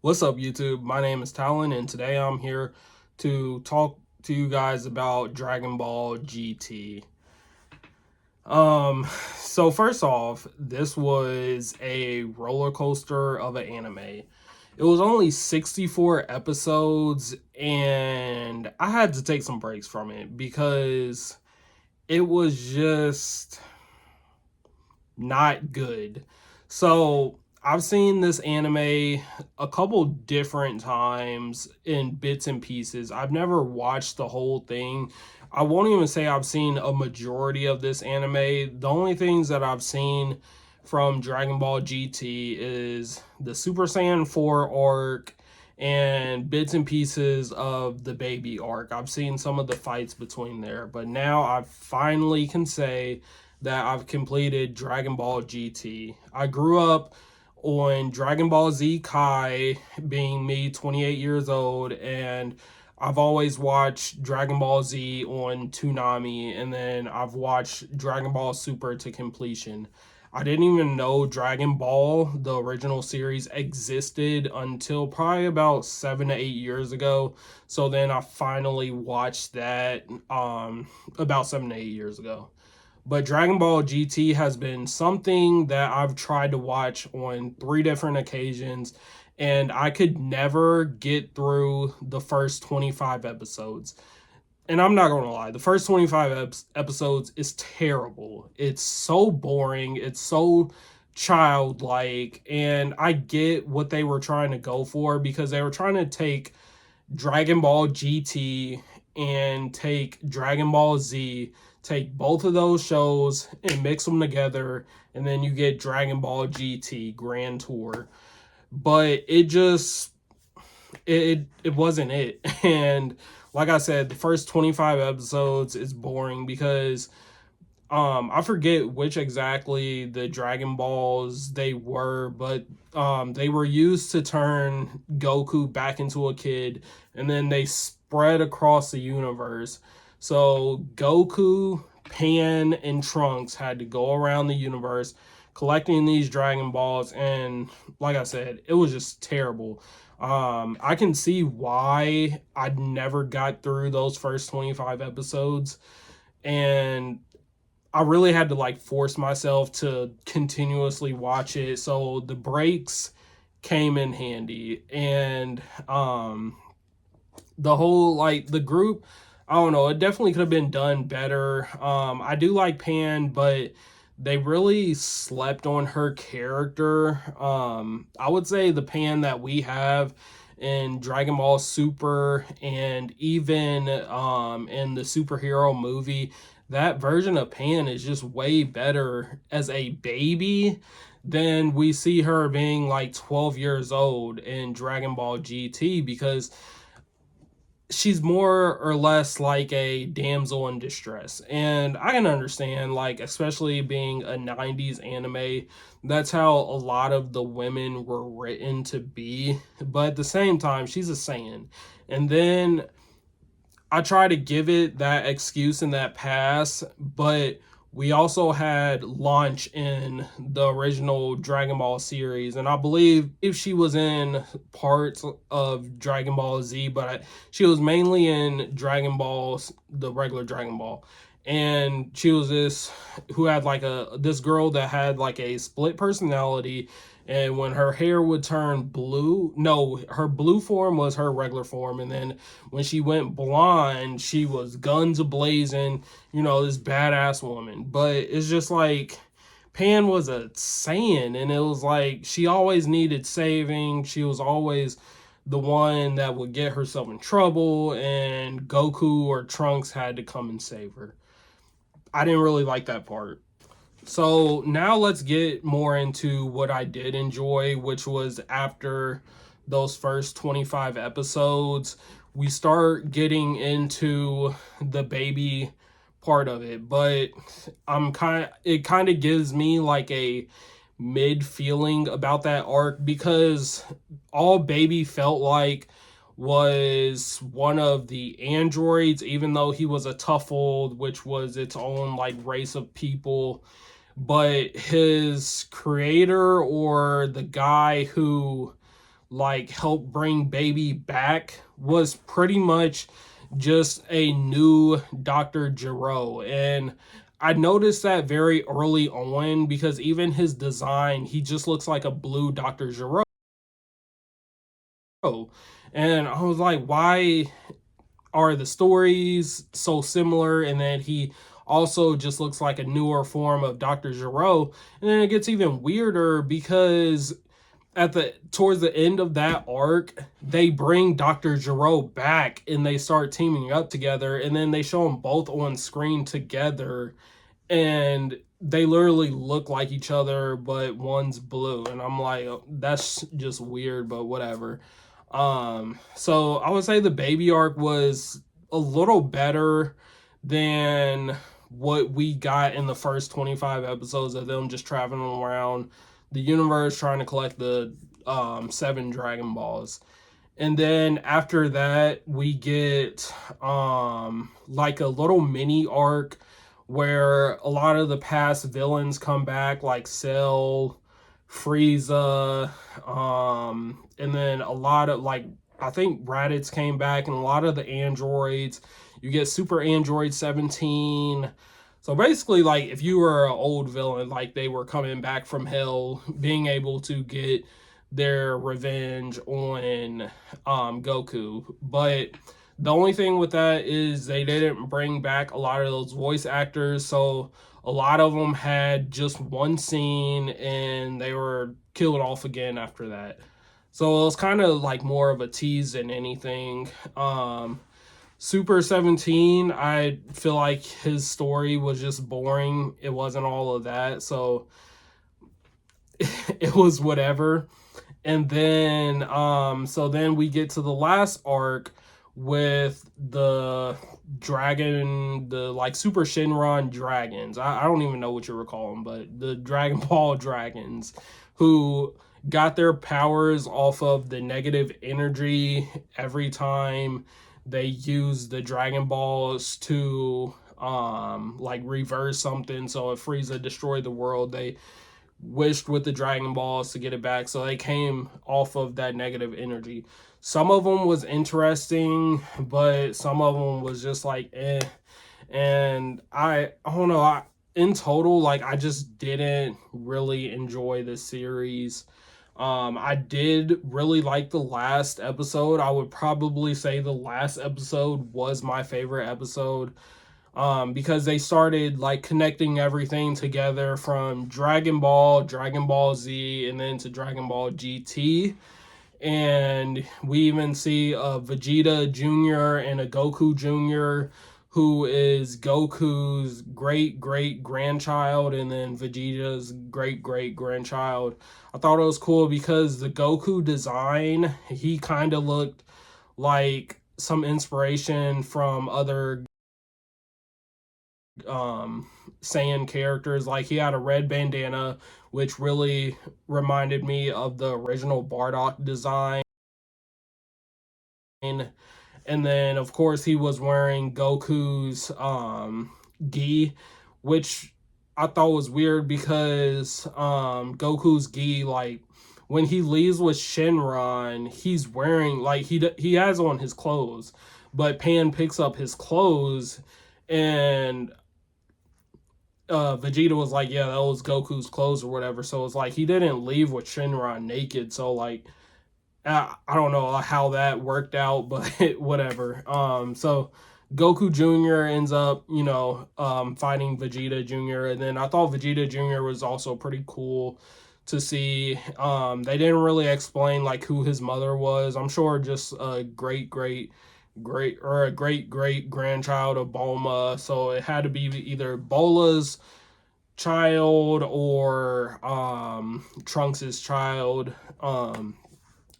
What's up, YouTube? My name is Talon, and today I'm here to talk to you guys about Dragon Ball GT. Um, so first off, this was a roller coaster of an anime. It was only 64 episodes, and I had to take some breaks from it because it was just not good. So I've seen this anime a couple different times in bits and pieces. I've never watched the whole thing. I won't even say I've seen a majority of this anime. The only things that I've seen from Dragon Ball GT is the Super Saiyan 4 arc and bits and pieces of the baby arc. I've seen some of the fights between there, but now I finally can say that I've completed Dragon Ball GT. I grew up on Dragon Ball Z Kai, being me, 28 years old, and I've always watched Dragon Ball Z on Toonami, and then I've watched Dragon Ball Super to completion. I didn't even know Dragon Ball, the original series, existed until probably about 7 to 8 years ago. So then I finally watched that about 7 to 8 years ago. But Dragon Ball GT has been something that I've tried to watch on 3 different occasions, and I could never get through the first 25 episodes. And I'm not going to lie, the first 25 episodes is terrible. It's so boring, it's so childlike, and I get what they were trying to go for because they were trying to take Dragon Ball GT and take Dragon Ball Z, take both of those shows and mix them together, and then you get Dragon Ball GT Grand Tour. But it wasn't it. And like I said, the first 25 episodes is boring because I forget which exactly the Dragon Balls they were, but they were used to turn Goku back into a kid, and then they spread across the universe. So Goku, Pan, and Trunks had to go around the universe collecting these Dragon Balls, and like I said, it was just terrible. I can see why I never got through those first 25 episodes, and I really had to like force myself to continuously watch it. So the breaks came in handy. And the whole like the group, I don't know, it definitely could have been done better. I do like Pan, but they really slept on her character. I would say the Pan that we have in Dragon Ball Super and even in the superhero movie, that version of Pan is just way better as a baby than we see her being like 12 years old in Dragon Ball GT, because she's more or less like a damsel in distress. And I can understand, like, especially being a 90s anime, that's how a lot of the women were written to be. But at the same time, she's a Saiyan. And then I try to give it that excuse and that pass, but we also had Launch in the original Dragon Ball series, and I believe if she was in parts of Dragon Ball Z, but she was mainly in Dragon Ball, the regular Dragon Ball. And she was this who had like this girl that had like a split personality, and when her hair would turn blue, no, her blue form was her regular form, and then when she went blonde, she was guns a-blazing, this badass woman. But it's just like Pan was a Saiyan, and it was like she always needed saving. She was always the one that would get herself in trouble, and Goku or Trunks had to come and save her. I didn't really like that part. So now let's get more into what I did enjoy, which was after those first 25 episodes, we start getting into the baby part of it. But it kind of gives me like a mid feeling about that arc, because all baby felt like was one of the androids, even though he was a Tuffled, which was its own like race of people. But his creator, or the guy who like help bring baby back was pretty much just a new Dr. Gero. And I noticed that very early on because even his design, he just looks like a blue Dr. Gero. And I was like, why are the stories so similar? And then he also just looks like a newer form of Dr. Gero. And then it gets even weirder because at the towards the end of that arc, they bring Dr. Gero back and they start teaming up together, and then they show them both on screen together, and they literally look like each other, but one's blue, and I'm like, oh, that's just weird, but whatever. So I would say the baby arc was a little better than what we got in the first 25 episodes of them just traveling around the universe trying to collect the 7 Dragon Balls. And then after that, we get like a little mini arc where a lot of the past villains come back, like Cell, Frieza, and then a lot of like I think Raditz came back, and a lot of the androids. You get Super Android 17. So basically, like if you were an old villain, like they were coming back from hell, being able to get their revenge on Goku. But the only thing with that is they didn't bring back a lot of those voice actors, so a lot of them had just one scene and they were killed off again after that. So it was kind of like more of a tease than anything. Super 17, I feel like his story was just boring. It wasn't all of that, so it was whatever. And then so then we get to the last arc with the dragon, the like Super Shenron dragons. I don't even know what you were calling, but the Dragon Ball dragons who got their powers off of the negative energy every time they use the Dragon Balls to like reverse something. So if Frieza destroyed the world, they wished with the Dragon Balls to get it back. So they came off of that negative energy. Some of them was interesting, but some of them was just like eh. And I don't know. In total, like I just didn't really enjoy this series. I did really like the last episode. I would probably say the last episode was my favorite episode, because they started like connecting everything together from Dragon Ball, Dragon Ball Z, and then to Dragon Ball GT. And we even see a Vegeta Jr. and a Goku Jr., who is Goku's great great grandchild and then Vegeta's great great grandchild. I thought it was cool because the Goku design, he kind of looked like some inspiration from other Saiyan characters. Like he had a red bandana, which really reminded me of the original Bardock design. And then of course he was wearing Goku's gi, which I thought was weird because Goku's gi, like when he leaves with Shenron, he's wearing like he has on his clothes, but Pan picks up his clothes, and Vegeta was like, yeah, that was Goku's clothes or whatever. So it's like he didn't leave with Shenron naked. So like, I don't know how that worked out, but whatever. So Goku Jr. ends up, fighting Vegeta Jr. And then I thought Vegeta Jr. was also pretty cool to see. They didn't really explain like who his mother was. I'm sure just a great great grandchild of Bulma. So it had to be either Bola's child or Trunks's child.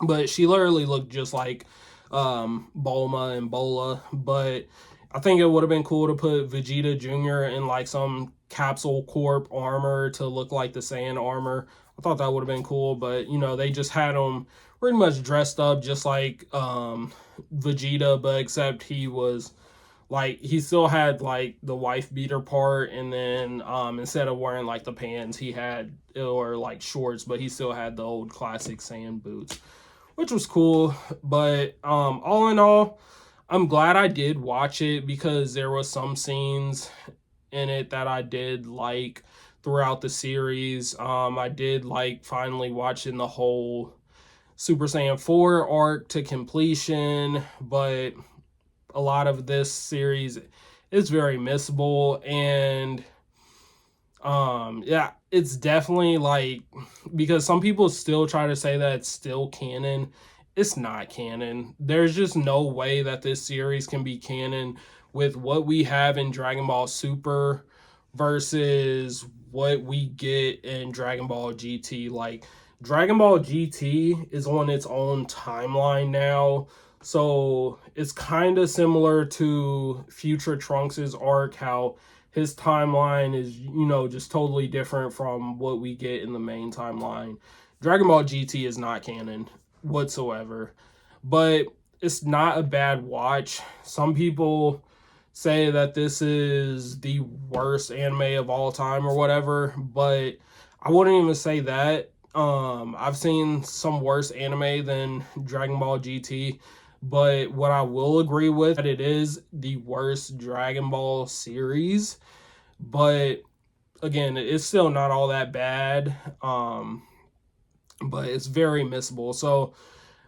But she literally looked just like Bulma and Bola. But I think it would have been cool to put Vegeta Jr. in like some Capsule Corp armor to look like the Saiyan armor. I thought that would have been cool, but they just had him pretty much dressed up just like Vegeta, but except he was like he still had like the wife beater part, and then instead of wearing like the pants, he had or like shorts, but he still had the old classic Saiyan boots. which was cool. But all in all, I'm glad I did watch it because there was some scenes in it that I did like throughout the series. I did like finally watching the whole Super Saiyan 4 arc to completion, but a lot of this series is very missable. And yeah, it's definitely like, because some people still try to say that it's still canon. It's not canon. There's just no way that this series can be canon with what we have in Dragon Ball Super versus what we get in Dragon Ball GT. Like, Dragon Ball GT is on its own timeline now. So it's kind of similar to Future Trunks' arc, how his timeline is, just totally different from what we get in the main timeline. Dragon Ball GT is not canon whatsoever, but it's not a bad watch. Some people say that this is the worst anime of all time or whatever, but I wouldn't even say that. I've seen some worse anime than Dragon Ball GT, but what I will agree with that it is the worst Dragon Ball series. But again, it's still not all that bad. But it's very missable. So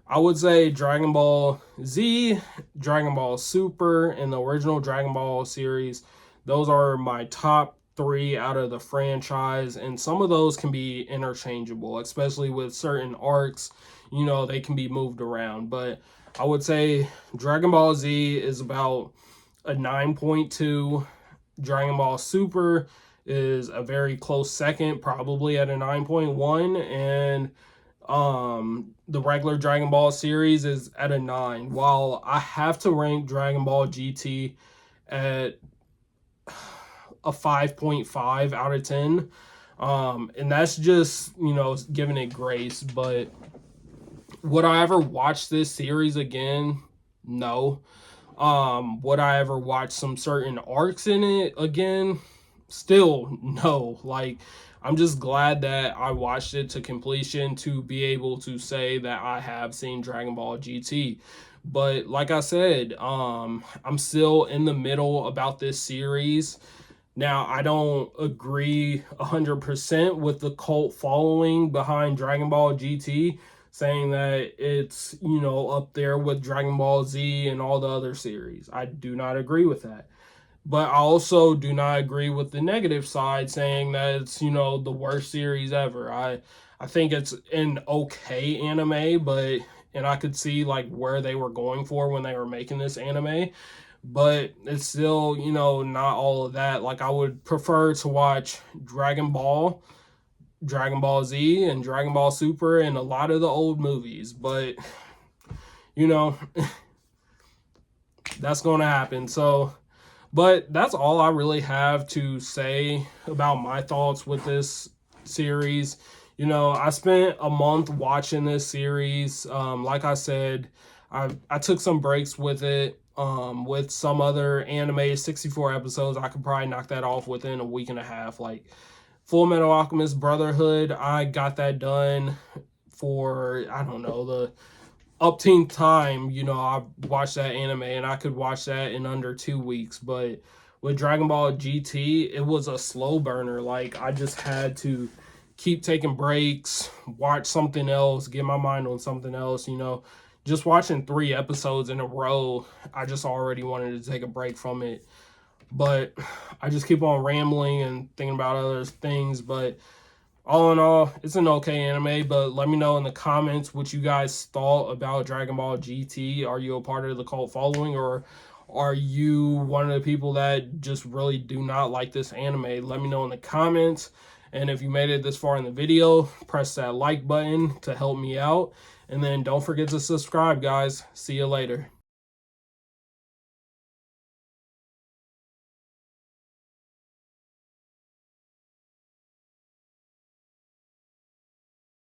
I would say Dragon Ball Z, Dragon Ball Super, and the original Dragon Ball series. Those are my top three out of the franchise, and some of those can be interchangeable, especially with certain arcs. They can be moved around. But I would say Dragon Ball Z is about a 9.2. Dragon Ball Super is a very close second, probably at a 9.1, and the regular Dragon Ball series is at a 9. While I have to rank Dragon Ball GT at a 5.5 out of 10. And that's just, giving it grace. But would I ever watch this series again? No. Would I ever watch some certain arcs in it again? Still no. Like, I'm just glad that I watched it to completion to be able to say that I have seen Dragon Ball GT. But like I said, I'm still in the middle about this series. Now, I don't agree 100% with the cult following behind Dragon Ball GT, saying that it's, up there with Dragon Ball Z and all the other series. I do not agree with that. But I also do not agree with the negative side, saying that it's, the worst series ever. I think it's an okay anime, but and I could see like where they were going for when they were making this anime, but it's still, not all of that. Like, I would prefer to watch Dragon Ball, Dragon Ball Z, and Dragon Ball Super, and a lot of the old movies. But, you know, that's going to happen. So, but that's all I really have to say about my thoughts with this series. I spent a month watching this series. Like I said, I took some breaks with it. With some other anime, 64 episodes, I could probably knock that off within a week and a half. Like Full Metal Alchemist Brotherhood, I got that done for, I don't know, the upteenth time. I watched that anime and I could watch that in under 2 weeks. But with Dragon Ball GT, it was a slow burner. Like, I just had to keep taking breaks, watch something else, get my mind on something else. Just watching 3 episodes in a row, I just already wanted to take a break from it. But I just keep on rambling and thinking about other things. But all in all, it's an okay anime. But let me know in the comments what you guys thought about Dragon Ball GT. Are you a part of the cult following, or are you one of the people that just really do not like this anime? Let me know in the comments. And if you made it this far in the video, press that like button to help me out. And then don't forget to subscribe, guys. See you later.